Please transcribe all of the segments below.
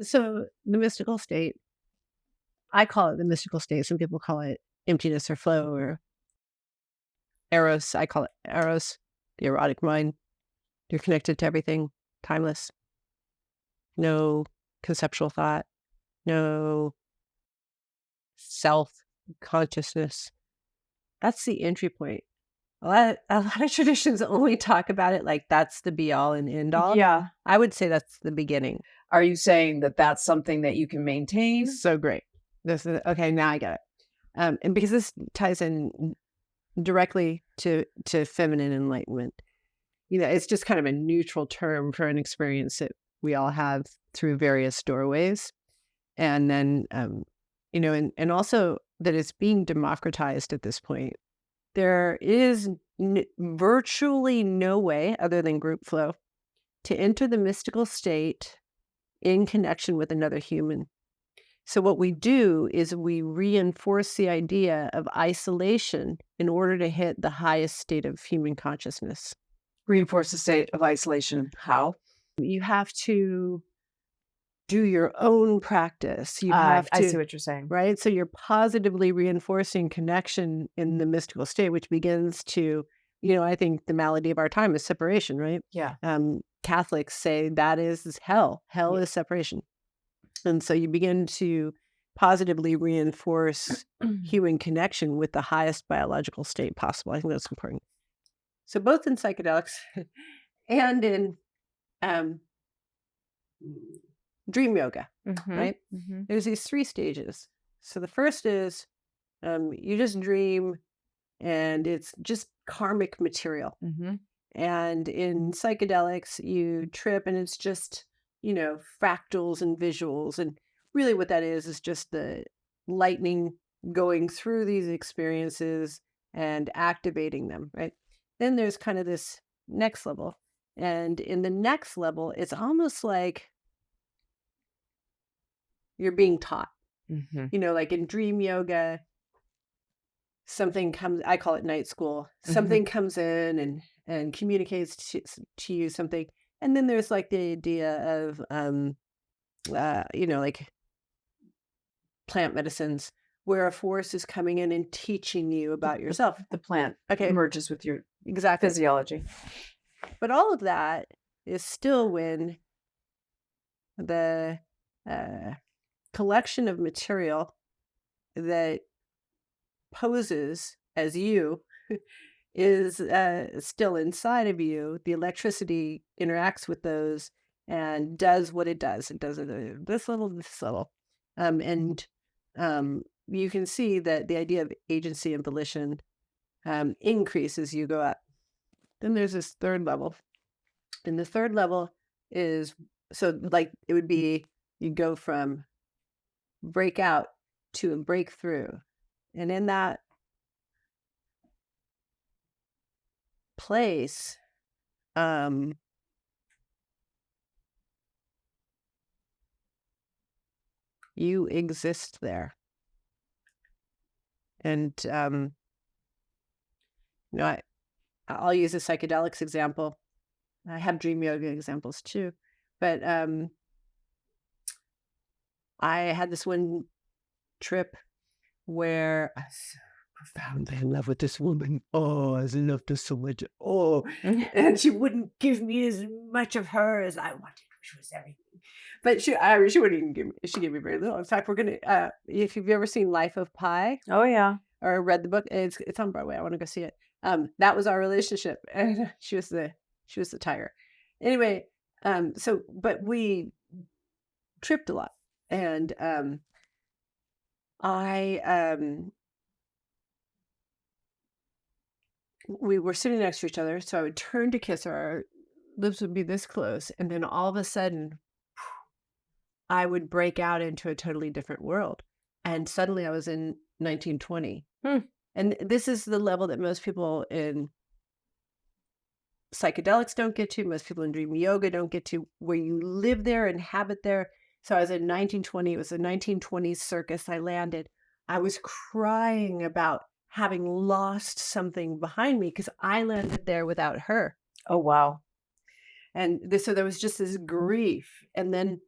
So the mystical state, I call it the mystical state. Some people call it emptiness or flow or Eros. I call it Eros, the erotic mind. You're connected to everything, timeless, no conceptual thought, no self consciousness. That's the entry point. A lot of traditions only talk about it like that's the be all and end all. Yeah. I would say that's the beginning. Are you saying that that's something that you can maintain? So great. This is okay. Now I get it. And because this ties in directly to feminine enlightenment, it's just kind of a neutral term for an experience that we all have through various doorways, and then and also that it's being democratized at this point. There is virtually no way other than group flow to enter the mystical state in connection with another human. So what we do is we reinforce the idea of isolation in order to hit the highest state of human consciousness. Reinforce the state of isolation. How? You have to do your own practice. You have to, I see what you're saying. Right? So you're positively reinforcing connection in the mystical state, which begins to, I think the malady of our time is separation, right? Yeah. Catholics say that is hell. Hell is separation. And so you begin to positively reinforce human connection with the highest biological state possible. I think that's important. So both in psychedelics and in dream yoga, right? Mm-hmm. There's these 3 stages. So the first is you just dream and it's just karmic material. Mm-hmm. And in psychedelics, you trip and it's just, fractals and visuals. And really what that is just the lightning going through these experiences and activating them, right? Then there's kind of this next level. And in the next level, it's almost like you're being taught. Mm-hmm. Like in dream yoga, something comes, I call it night school. Something comes in and communicates to you something. And then there's like the idea of, like plant medicines where a force is coming in and teaching you about yourself. The plant merges with your physiology. But all of that is still when the collection of material that poses as you is still inside of you. The electricity interacts with those and does what it does. It does it this little. And you can see that the idea of agency and volition increases as you go up. Then there's this third level. And the third level is, so like it would be, you go from breakout to a breakthrough. And in that place, you exist there. And, I'll use a psychedelics example. I have dream yoga examples too. But I had this one trip where I was so profoundly in love with this woman. Oh, I loved her so much. Oh, and she wouldn't give me as much of her as I wanted, which was everything. But she wouldn't even give me. She gave me very little. In fact, we're gonna. If you've ever seen Life of Pi, oh yeah, or read the book, it's on Broadway. I want to go see it. That was our relationship, and she was the tiger. Anyway, but we tripped a lot, and we were sitting next to each other, so I would turn to kiss her. Our lips would be this close, and then all of a sudden, I would break out into a totally different world, and suddenly I was in 1920. And this is the level that most people in psychedelics don't get to, most people in dream yoga don't get to, where you live there, inhabit there. So I was in 1920. It was a 1920s circus. I landed. I was crying about having lost something behind me because I landed there without her. Oh, wow. And so there was just this grief. And then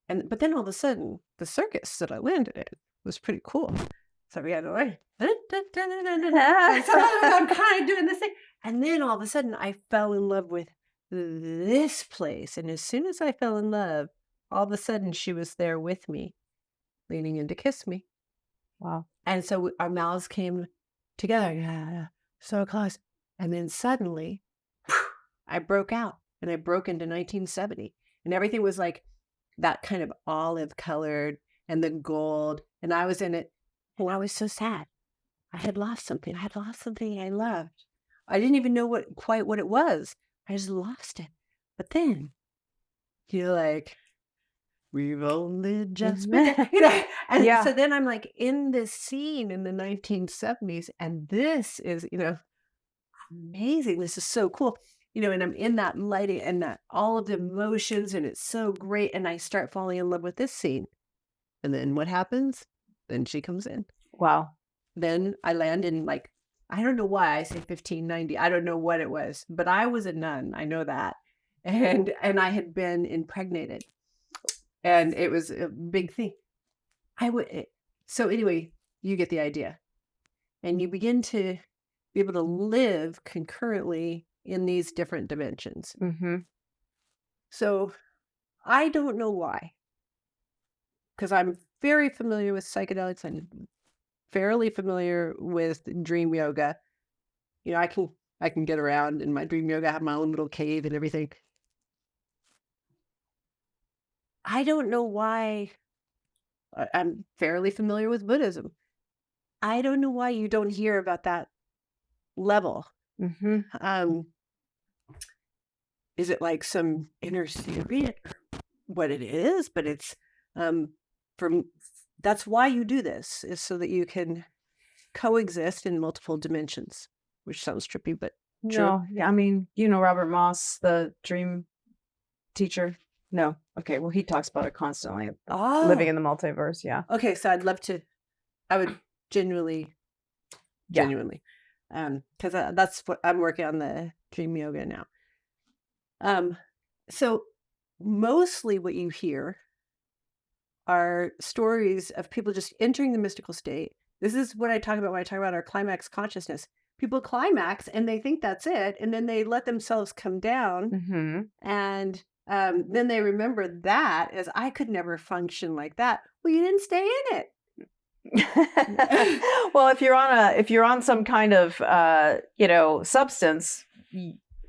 but then all of a sudden, the circus that I landed in was pretty cool. So we had to like, so I'm kind of doing this thing. And then all of a sudden, I fell in love with this place. And as soon as I fell in love, all of a sudden, she was there with me, leaning in to kiss me. Wow. And so our mouths came together, yeah, so close. And then suddenly, I broke out, and I broke into 1970. And everything was like that kind of olive colored and the gold. And I was in it, and I was so sad. I had lost something. I had lost something I loved. I didn't even know quite what it was. I just lost it. But then you're like, we've only just begun. And so then I'm like in this scene in the 1970s, and this is, amazing. This is so cool. And I'm in that lighting and that all of the emotions, and it's so great. And I start falling in love with this scene. And then what happens? Then she comes in. Wow. Then I land in like, I don't know why I say 1590. I don't know what it was, but I was a nun. I know that. And I had been impregnated, and it was a big thing. So anyway, you get the idea, and you begin to be able to live concurrently in these different dimensions. Mm-hmm. So I don't know why, because I'm very familiar with psychedelics. I'm fairly familiar with dream yoga. I can get around in my dream yoga, have my own little cave and everything. I don't know why. I'm fairly familiar with Buddhism. I don't know why you don't hear about that level. Mm-hmm. Is it like some inner secret? What it is, but it's that's why you do this, is so that you can coexist in multiple dimensions, which sounds trippy, but true. No, yeah, I mean, Robert Moss, the dream teacher. No, okay, well, he talks about it constantly. Living in the multiverse, yeah. Okay, so I would genuinely, because that's what I'm working on, the dream yoga now. So mostly what you hear are stories of people just entering the mystical state. This is what I talk about when I talk about our climax consciousness. People climax and they think that's it, and then they let themselves come down, Mm-hmm. and then they remember that as, I could never function like that. Well, you didn't stay in it. Well, if you're on some kind of substance,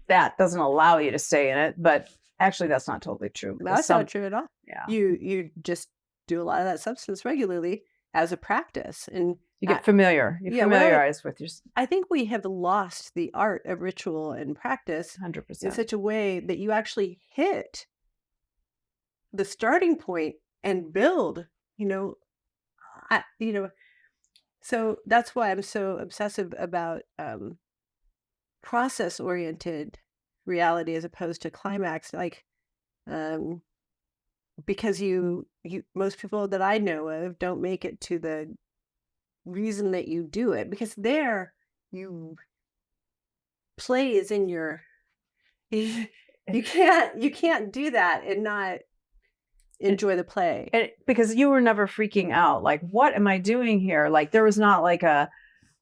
that doesn't allow you to stay in it. But actually, that's not totally true. That's not true at all. Yeah, you just do a lot of that substance regularly as a practice, and you get familiar. You familiarize with your. I think we have lost the art of ritual and practice 100% in such a way that you actually hit the starting point and build. So that's why I'm so obsessive about process-oriented reality as opposed to climax. Like, because you most people that I know of don't make it to the reason that you do it, because there you play is in your you can't do that and not enjoy the play. Because you were never freaking out. Like, what am I doing here? Like, there was not like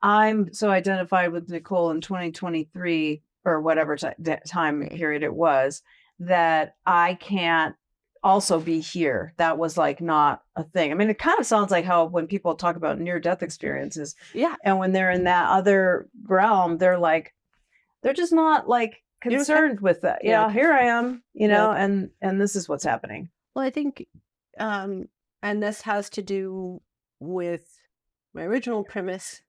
I'm so identified with Nicole in 2023 or whatever time period it was, that I can't also be here. That was like not a thing. I mean, it kind of sounds like how when people talk about near-death experiences, and when they're in that other realm, they're just not like concerned with that. Yeah, here I am, and this is what's happening. Well, I think, and this has to do with my original premise.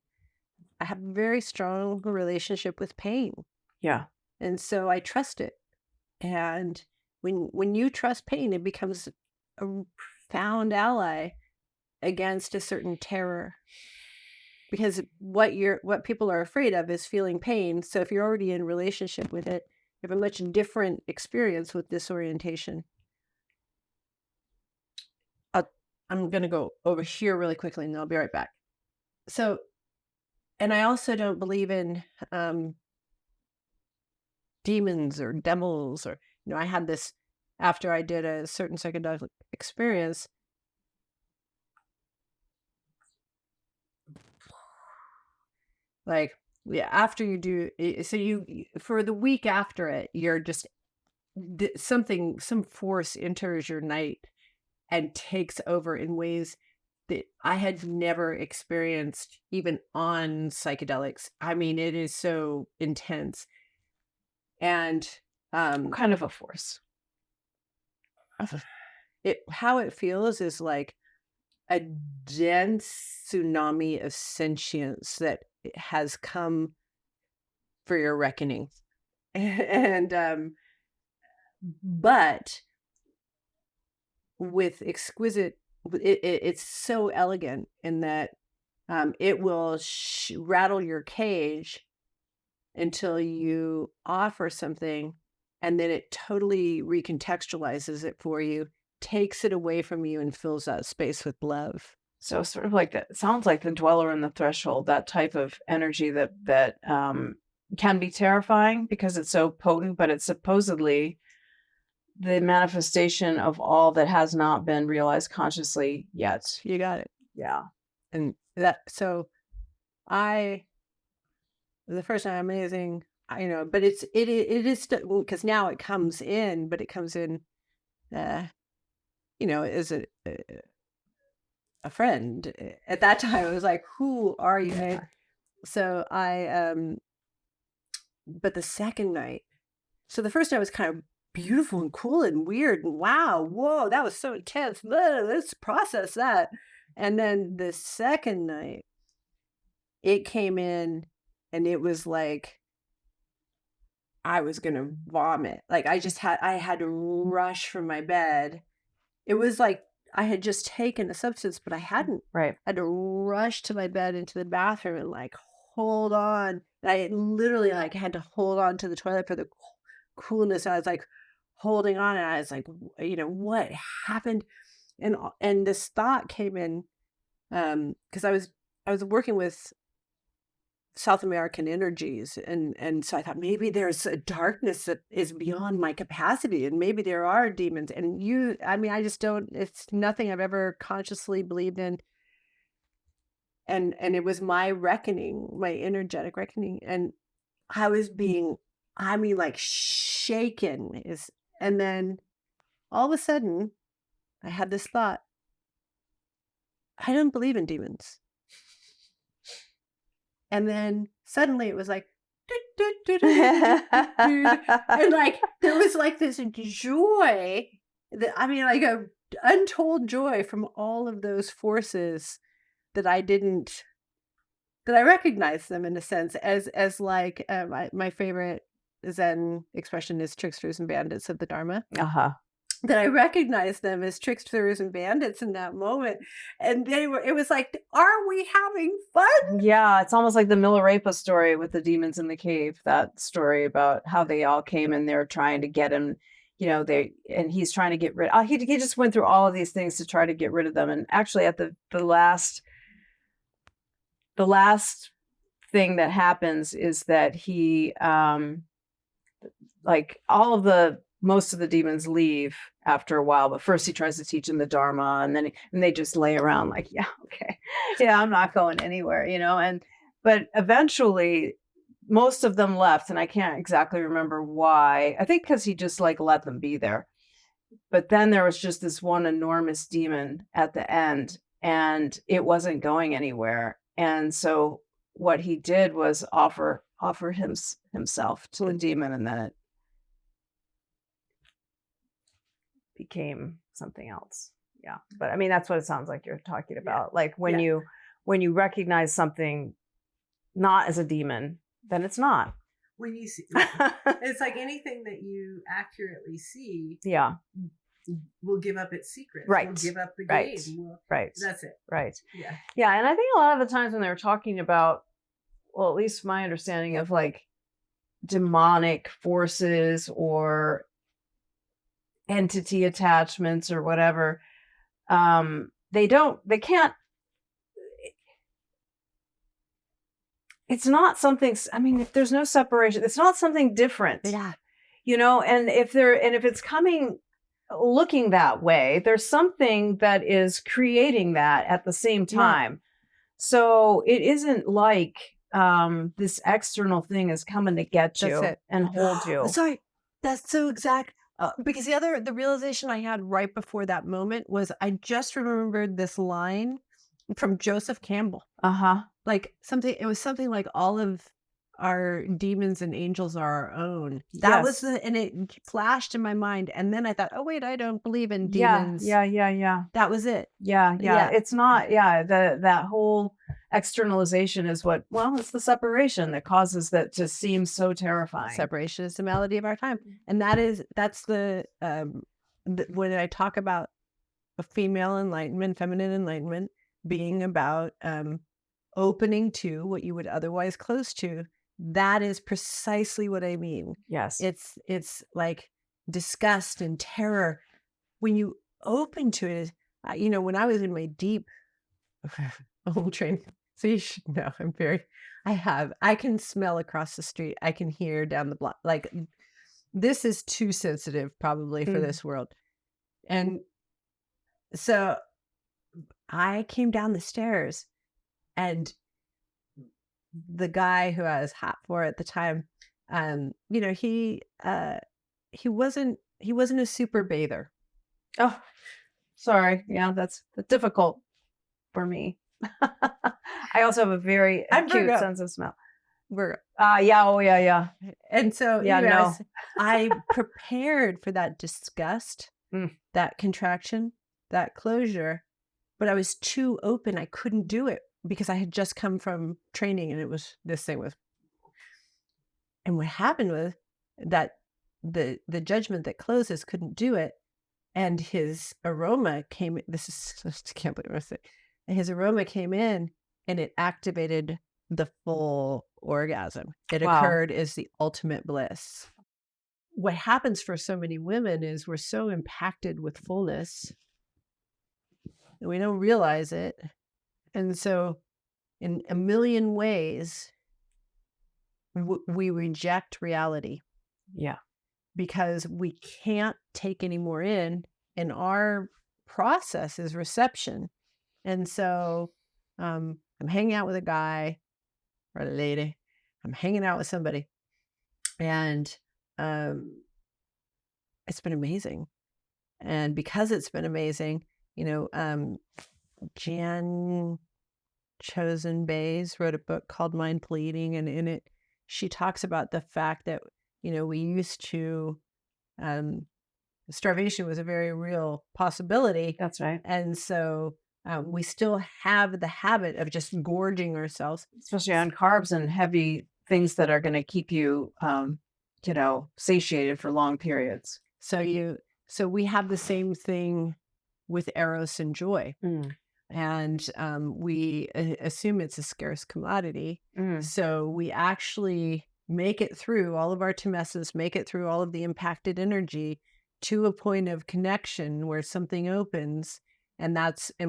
I have a very strong relationship with pain. Yeah. And so I trust it. And when you trust pain, it becomes a profound ally against a certain terror. Because what people are afraid of is feeling pain. So if you're already in relationship with it, you have a much different experience with disorientation. I'm going to go over here really quickly, and I'll be right back. So, and I also don't believe in demons or devils, or, I had this after I did a certain psychedelic experience, like, yeah, after you do, so for the week after it, you're just some force enters your night and takes over in ways that I had never experienced even on psychedelics. I mean, it is so intense. And What kind of a force? how it feels is like a dense tsunami of sentience that has come for your reckoning. And but with exquisite, it's so elegant in that it will rattle your cage until you offer something, and then it totally recontextualizes it for you, takes it away from you, and fills that space with love. So sort of like that. It sounds like the dweller in the threshold, that type of energy that can be terrifying because it's so potent, but it's supposedly the manifestation of all that has not been realized consciously yet. You got it. Yeah. And so the first time amazing, but it is because now it comes in, but it comes in, as a friend. At that time, it was like, who are you? Yeah. So but the second night, so the first night was kind of beautiful and cool and weird and wow, whoa, that was so intense. Let's process that. And then the second night, it came in and it was like I was gonna vomit. Like I had to rush from my bed. It was like I had just taken a substance, but I hadn't. Right. I had to rush to my bed into the bathroom and like hold on. And I literally like had to hold on to the toilet for the coolness. I was like holding on, and I was like, what happened? And this thought came in because I was working with South American energies, and so I thought maybe there's a darkness that is beyond my capacity, and maybe there are demons. And I just don't. It's nothing I've ever consciously believed in. And it was my reckoning, my energetic reckoning, and I was being, like shaken. And then all of a sudden, I had this thought: I don't believe in demons. And then suddenly it was like, and like there was like this joy that like a untold joy from all of those forces that I recognized them in a sense as like my favorite Zen expression is tricksters and bandits of the Dharma. That I recognized them as tricksters and bandits in that moment. And it was like, are we having fun? Yeah, it's almost like the Milarepa story with the demons in the cave, that story about how they all came and they're trying to get him, and he's trying to get rid he just went through all of these things to try to get rid of them. And actually at the last thing that happens is that he like most of the demons leave after a while, but first he tries to teach them the Dharma, and then they just lay around like, yeah, okay, yeah, I'm not going anywhere, but eventually most of them left, and I can't exactly remember why. I think because he just like let them be there. But then there was just this one enormous demon at the end, and it wasn't going anywhere. And so what he did was offer himself to the demon, and then it became something else. Yeah. But I mean, that's what it sounds like you're talking about. Yeah. Like when you recognize something not as a demon, then it's not. When you see it's like anything that you accurately see, will give up its secret. Right. Will give up the game. Right. That's it. Right. Yeah. Yeah. And I think a lot of the times when they were talking about, well, at least my understanding of like demonic forces or entity attachments or whatever, they can't, it's not something, I mean, if there's no separation, it's not something different. Yeah. And if it's coming looking that way. There's something that is creating that at the same time. So it isn't like this external thing is coming to get That's you it. and hold you. Sorry, that's so exact. Because the realization I had right before that moment was I just remembered this line from Joseph Campbell. Like it was something like all of our demons and angels are our own. That was Yes. and it flashed in my mind. And then I thought, oh wait, I don't believe in Yeah, demons. yeah. That was it. Yeah. Yeah. It's not, that whole externalization is it's the separation that causes that to seem so terrifying. Separation is the malady of our time. And that's when I talk about a female enlightenment, feminine enlightenment being about opening to what you would otherwise close to, that is precisely what I mean. Yes. It's like disgust and terror. When you open to it, when I was in my deep home training, so you should know I can smell across the street. I can hear down the block. Like this is too sensitive probably for this world. And so I came down the stairs and the guy who I was hot for at the time, he wasn't a super bather. Oh, sorry. Yeah, that's difficult for me. I also have a very acute sense of smell. Virgo. Yeah. Oh, yeah. And so, no. I prepared for that disgust, that contraction, that closure, but I was too open. I couldn't do it because I had just come from training and it was this thing with. And what happened was that the judgment that closes couldn't do it. And his aroma came, I can't believe what I said. His aroma came in and it activated the full orgasm. It occurred as the ultimate bliss. What happens for so many women is we're so impacted with fullness and we don't realize it. And so in a million ways, we reject reality. Yeah. Because we can't take any more in, and our process is reception. And so I'm hanging out with a guy or a lady. I'm hanging out with somebody. And it's been amazing. And because it's been amazing, Jan Chosen Bays wrote a book called Mindful Eating. And in it, she talks about the fact that we used to, starvation was a very real possibility. That's right. And so we still have the habit of just gorging ourselves. Especially on carbs and heavy things that are going to keep you, satiated for long periods. So we have the same thing with Eros and joy. And we assume it's a scarce commodity. So we actually make it through all of our tumescence, make it through all of the impacted energy to a point of connection where something opens, and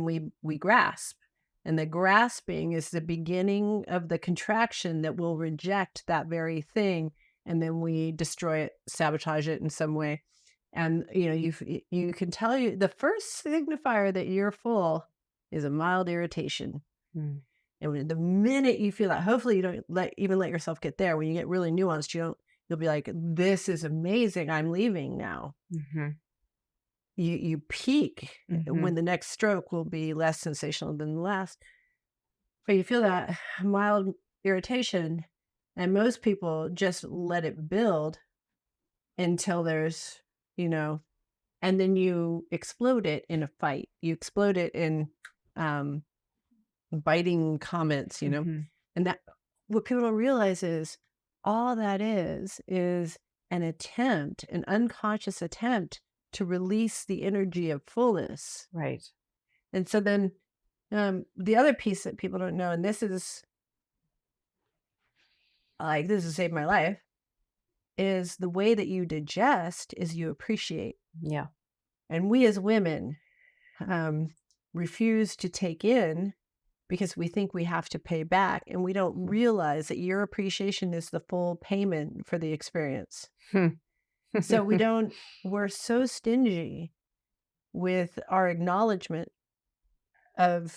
we grasp. And the grasping is the beginning of the contraction that will reject that very thing. And then we destroy it, sabotage it in some way. And, you can tell the first signifier that you're full is a mild irritation. And the minute you feel that, hopefully you don't let yourself get there. When you get really nuanced, you'll be like, this is amazing. I'm leaving now. You peak when the next stroke will be less sensational than the last. But you feel that mild irritation, and most people just let it build until there's, and then you explode it in a fight. You explode it in biting comments, and that what people don't realize is all that is an unconscious attempt to release the energy of fullness. Right. And so then the other piece that people don't know, and this is saved my life, is the way that you digest is you appreciate. Yeah. And we as women refuse to take in because we think we have to pay back, and we don't realize that your appreciation is the full payment for the experience. So we're so stingy with our acknowledgement of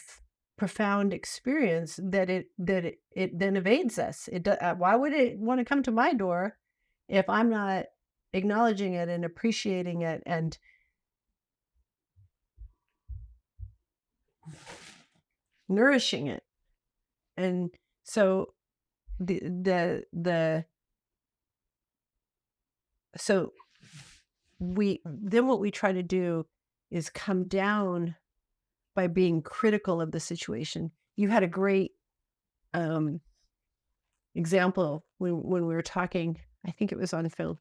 profound experience that it then evades us. Why would it want to come to my door if I'm not acknowledging it and appreciating it and nourishing it? And so so what we try to do is come down by being critical of the situation. You had a great example when we were talking, I think it was on film,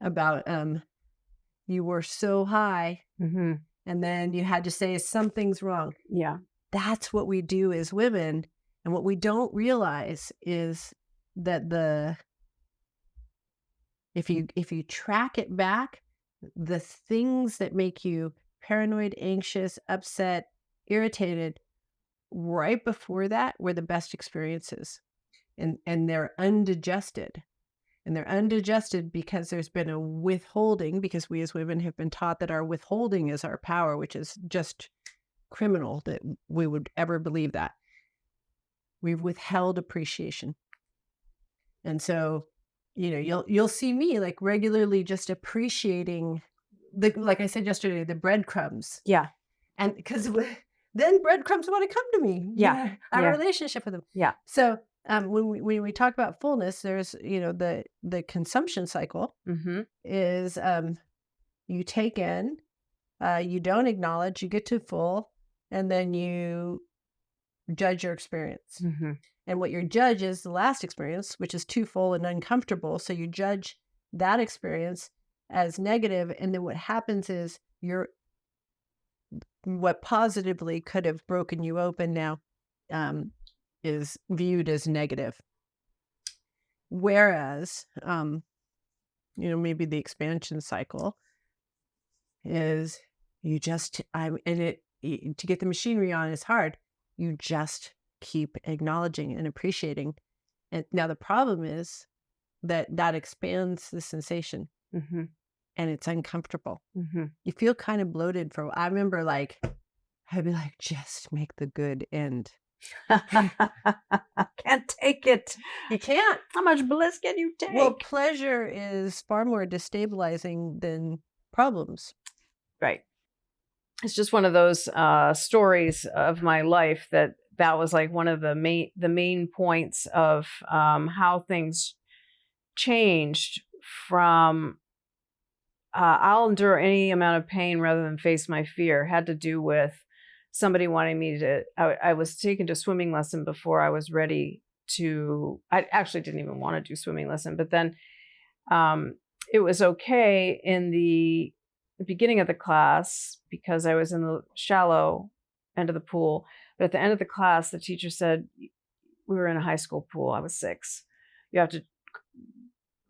about you were so high Mm-hmm. and then you had to say something's wrong. Yeah. That's what we do as women. And what we don't realize is that if you track it back, the things that make you paranoid, anxious, upset, irritated right before that were the best experiences. And they're undigested. And they're undigested because there's been a withholding, because we as women have been taught that our withholding is our power, which is just criminal that we would ever believe that. We've withheld appreciation. And so, you'll see me like regularly just appreciating like I said yesterday, the breadcrumbs. Yeah. And because then breadcrumbs want to come to me. Yeah. I have Yeah. a relationship with them. Yeah. So when we talk about fullness, there's, the consumption cycle Mm-hmm. is you take in, you don't acknowledge, you get to full, and then you judge your experience. Mm-hmm. And what your judge is the last experience, which is too full and uncomfortable. So you judge that experience as negative, and then what happens is what positively could have broken you open now is viewed as negative. Whereas, maybe the expansion cycle is to get the machinery on is hard. You just keep acknowledging and appreciating. And now the problem is that expands the sensation. Mm-hmm. And it's uncomfortable. Mm-hmm. You feel kind of bloated I remember I'd be like, just make the good end. Can't take it. You can't. How much bliss can you take? Well, pleasure is far more destabilizing than problems. Right. It's just one of those stories of my life that was like one of the main points of how things changed from I'll endure any amount of pain rather than face my fear, had to do with somebody wanting me to, I was taken to swimming lesson before I was ready to, I actually didn't even want to do swimming lesson, but then it was okay in the beginning of the class because I was in the shallow end of the pool. But at the end of the class, the teacher said, we were in a high school pool. I was 6. You have to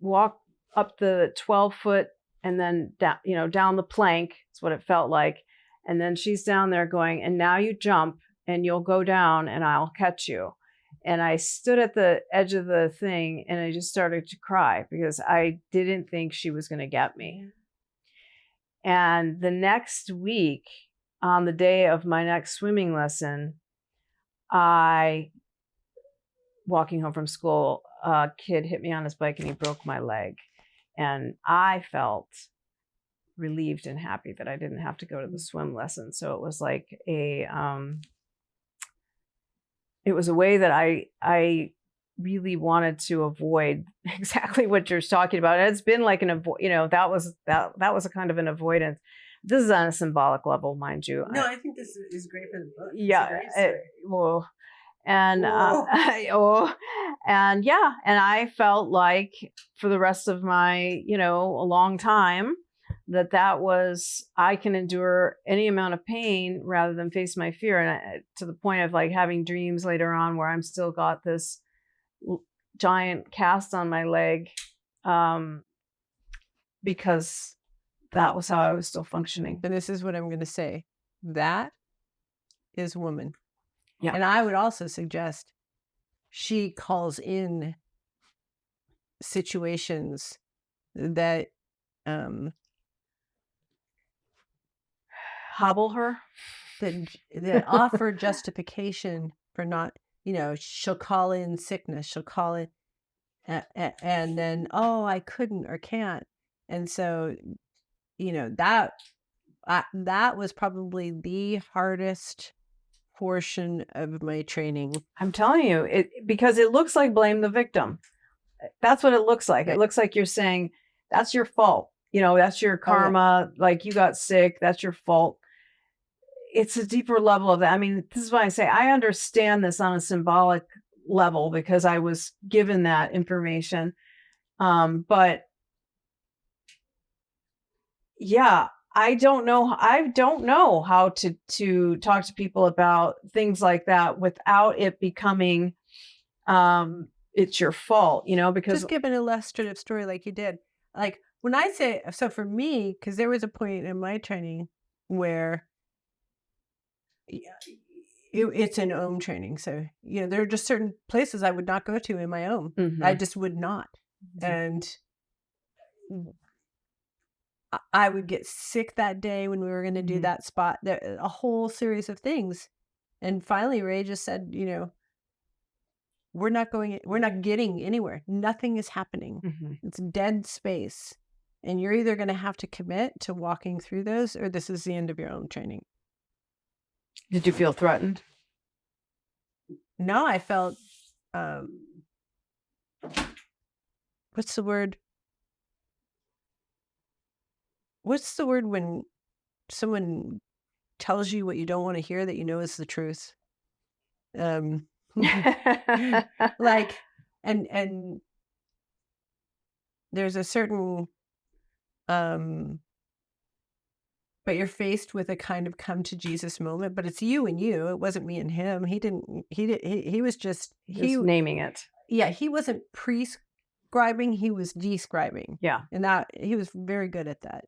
walk up the 12-foot and then down the plank. It's what it felt like. And then she's down there going, and now you jump and you'll go down and I'll catch you. And I stood at the edge of the thing and I just started to cry because I didn't think she was going to get me. And the next week, on the day of my next swimming lesson, walking home from school, a kid hit me on his bike and he broke my leg. And I felt relieved and happy that I didn't have to go to the swim lesson. So it was like it was a way that I really wanted to avoid exactly what you're talking about. And it's been like that was a kind of an avoidance. This is on a symbolic level, mind you. No, I think this is great for the book. Yeah. And I felt like for the rest of my, a long time that was, I can endure any amount of pain rather than face my fear. And to the point of like having dreams later on where I'm still got this giant cast on my leg, because that was how I was still functioning. But this is what I'm going to say. That is woman. Yeah. And I would also suggest she calls in situations that Hobble her. the offer justification for not, she'll call in sickness, she'll call in, and then, oh, I couldn't or can't. And so, that was probably the hardest portion of my training. I'm telling you, because it looks like blame the victim. That's what it looks like. Right. It looks like you're saying that's your fault. That's your karma. Oh, yeah. Like you got sick. That's your fault. It's a deeper level of that. I mean, this is why I say I understand this on a symbolic level because I was given that information. But yeah, I don't know how to talk to people about things like that without it becoming it's your fault, because Just give an illustrative story like you did. Like when I say, so for me, because there was a point in my training where it's an Om training. So, there are just certain places I would not go to in my Om. I just would not. And I would get sick that day when we were going to do that spot. There, a whole series of things. And finally, Ray just said, we're not getting anywhere. Nothing is happening. It's dead space. And you're either going to have to commit to walking through those, or this is the end of your own training. Did you feel threatened? No, I felt, what's the word? What's the word when someone tells you what you don't want to hear that is the truth? Like, and there's a certain, but you're faced with a kind of come to Jesus moment, but it's you and you. It wasn't me and him. He was just naming it. Yeah. He wasn't prescribing. He was describing. Yeah. And that he was very good at that.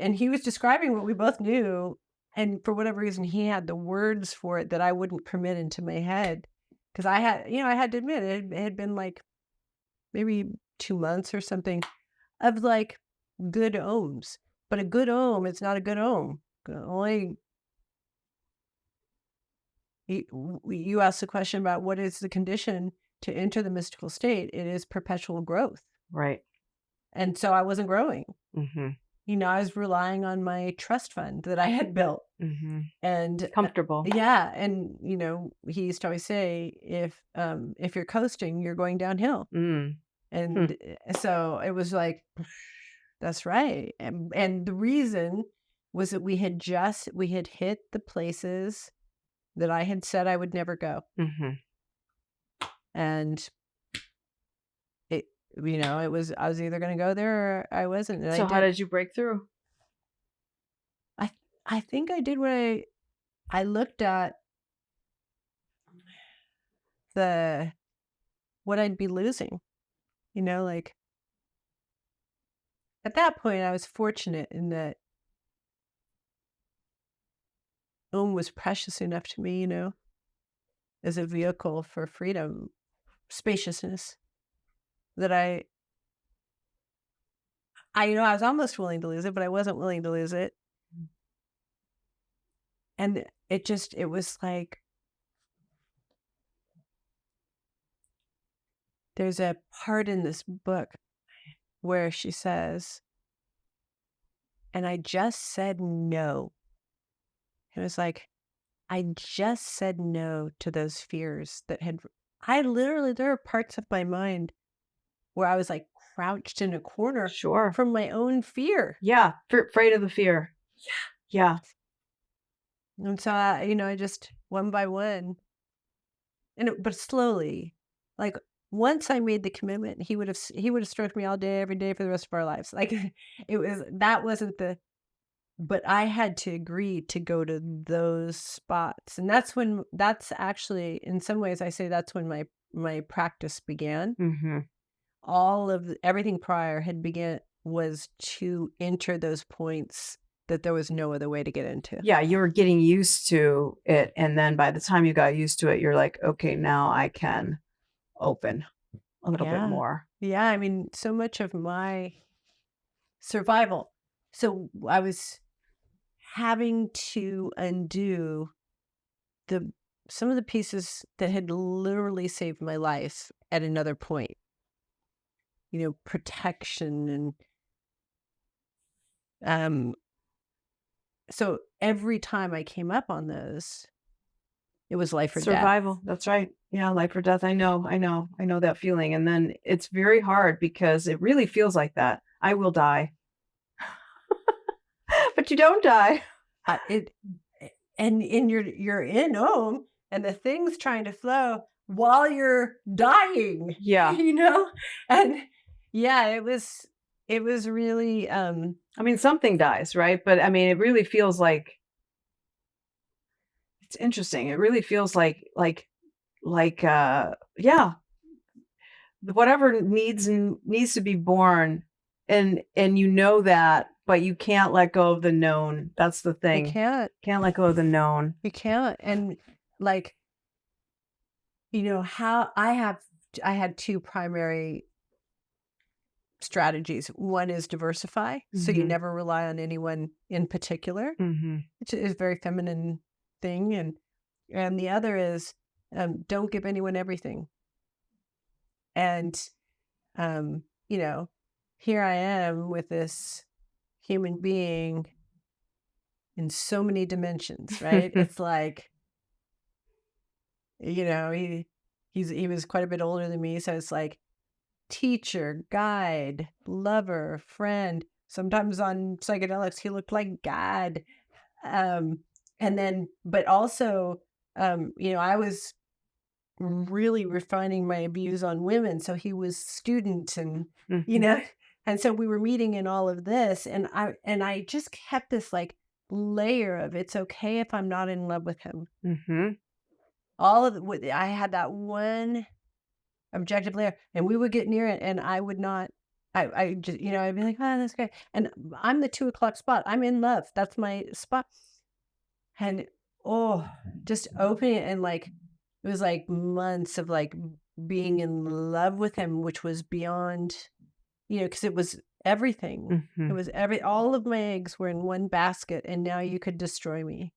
And he was describing what we both knew. And for whatever reason, he had the words for it that I wouldn't permit into my head. Because I had to admit it had been like maybe 2 months or something of like good Oms. But a good Om, it's not a good Om. Only you asked the question about what is the condition to enter the mystical state. It is perpetual growth. Right. And so I wasn't growing. I was relying on my trust fund that I had built. And comfortable. Yeah. And, he used to always say, if you're coasting, you're going downhill. And so it was like, that's right. And the reason was that we had hit the places that I had said I would never go. And it, I was either going to go there or I wasn't. And so how did you break through? I think I did what I looked at what I'd be losing, like at that point I was fortunate in that Om was precious enough to me, as a vehicle for freedom, spaciousness, that I was almost willing to lose it, but I wasn't willing to lose it. And it was like, there's a part in this book where she says, and I just said no. It was like, I just said no to those fears that there are parts of my mind where I was like crouched in a corner from my own fear. Yeah. Afraid of the fear. Yeah. And so, I just one by one, but slowly, like once I made the commitment, he would have stroked me all day, every day for the rest of our lives. Like but I had to agree to go to those spots. And that's actually, in some ways I say that's when my practice began. All of everything prior was to enter those points that there was no other way to get into. Yeah, you were getting used to it. And then by the time you got used to it, you're like, okay, now I can open a little bit more. Yeah, I mean, so much of my survival. So I was having to undo some of the pieces that had literally saved my life at another point. Protection and so every time I came up on those, it was life or death. Survival. That's right. Yeah, life or death. I know that feeling. And then it's very hard because it really feels like that. I will die. But you don't die. And you're in Om, and the thing's trying to flow while you're dying. Yeah. And yeah, it was really something dies, right? But it really feels like it's interesting. It really feels like yeah, whatever needs to be born, and that, but you can't let go of the known. That's the thing. You can't let go of the known. You can't. And how I had two primary strategies. One is diversify, so you never rely on anyone in particular, which is a very feminine thing, and the other is don't give anyone everything. And here I am with this human being in so many dimensions, right? It's like, he was quite a bit older than me, so it's like teacher, guide, lover, friend. Sometimes on psychedelics, he looked like God. And then, but also, I was really refining my views on women. So he was student and, and so we were meeting in all of this. And I just kept this layer of, it's okay if I'm not in love with him. All of I had that one objective layer, and we would get near it, and I would not. I just I'd be like, oh, that's great, and I'm the 2:00 spot. I'm in love. That's my spot, and just opening it, and it was months of being in love with him, which was beyond, because it was everything. It was all of my eggs were in one basket, and now you could destroy me.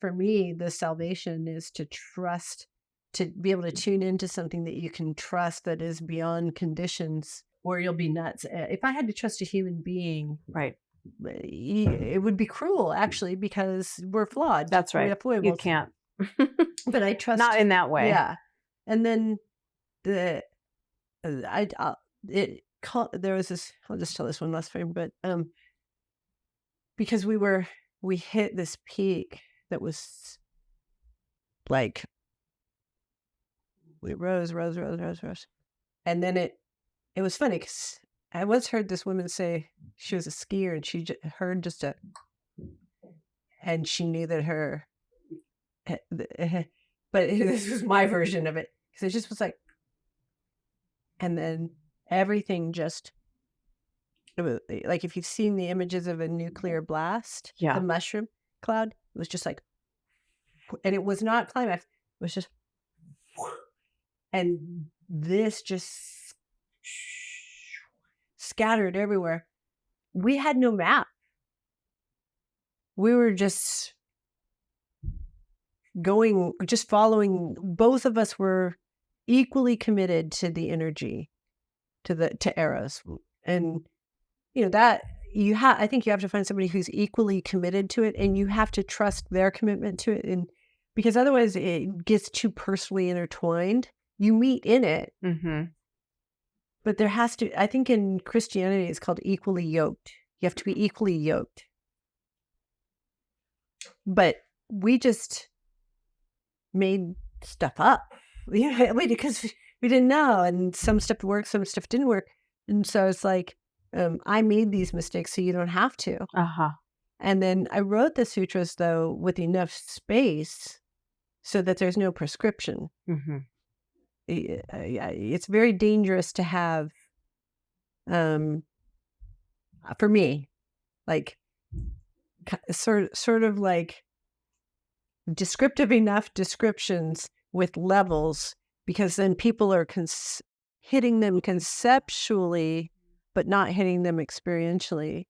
For me, the salvation is to trust, to be able to tune into something that you can trust that is beyond conditions, or you'll be nuts. If I had to trust a human being, right, it would be cruel, actually, because we're flawed. That's right. You can't. But I trust. Not in that way. Yeah. And then there was this, I'll just tell this one last frame, but because we hit this peak that was we rose. And then it was funny because I once heard this woman say she was a skier, and she heard and she knew that but this was my version of it, because it just was and then everything just, it was if you've seen the images of a nuclear blast, the mushroom cloud, it was just and it was not climax, it was just, and this just scattered everywhere. We had no map. We were just following. Both of us were equally committed to the energy, to Eros, and that I think you have to find somebody who's equally committed to it, and you have to trust their commitment to it, and because otherwise it gets too personally intertwined. You meet in it, but there has to, I think in Christianity it's called equally yoked. You have to be equally yoked. But we just made stuff up, because we didn't know, and some stuff worked, some stuff didn't work, and so it's I made these mistakes so you don't have to. And then I wrote the sutras, though, with enough space so that there's no prescription. It's very dangerous to have, for me, sort of descriptive enough descriptions with levels, because then people are hitting them conceptually, but not hitting them experientially.